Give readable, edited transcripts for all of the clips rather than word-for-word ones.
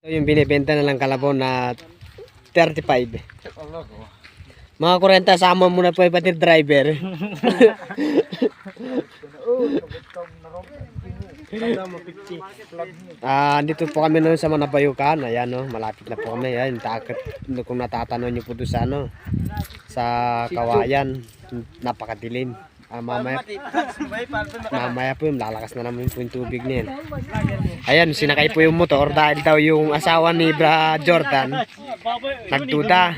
Ito yung binibenta na lang kalabaw na 35. Mga 40 sama mo na po pati driver. Dito po kami noon sa Manabayukan. Ayan, no, malapit na po kami. Ayan, kung natatanong niyo po doon sa sa Kawayan, napakadilim. Mamaya po yung lalakas na naman po yung tubig niyan. Ayan, sinakay po yung motor dahil daw yung asawa ni Bra Jordan nagduda.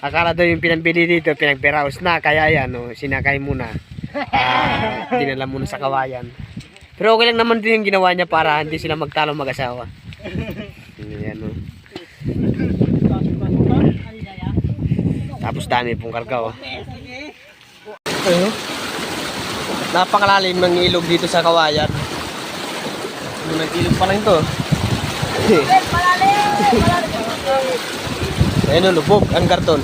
Akala daw yung pinambili dito pinagperaos na, kaya ayan, no, sinakay muna. Dinala muna sa Kawayan. Pero okay lang naman din yung ginawa niya para hindi sila magtalo mag-asawa. Ayan, no. Tapos dami pong karga, oh. Napakalalim ng ilog dito sa Kawayan. Nag-ilog pa lang ito. Ayan, lubog ang karton.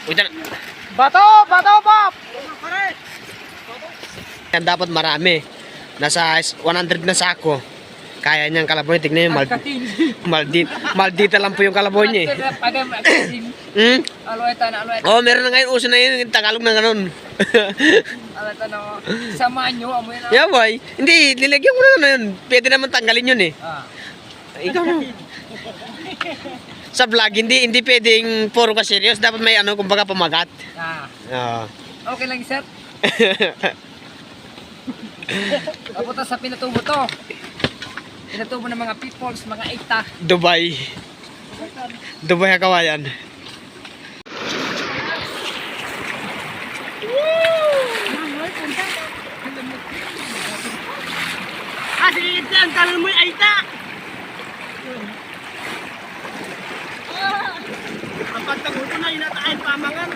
Utan. Bato, Bob. Yan dapat marami. Nasa 100 na sako. Kaya niyang kalabaw. Tignan niyo, maldita lang po yung kalabaw niya. Oh, meron na ngayon uso na yun, yung Tagalog na ganun. Samahan nyo, amoy na. Yeah, boy. Hindi, nilagyan mo na yun. Pwede naman tanggalin yun eh. Ikaw na. Sa vlog, hindi pwedeng puro ka serious. Dapat may kumbaga pamagat. Okay lang, sir. Papunta sa pinatubo to. Pinatubo ng mga peoples, mga ita. Dubai ang Kawayan. Sige, ang kanan mo yung aita. Ang pagtaguto na inatayin pamangan.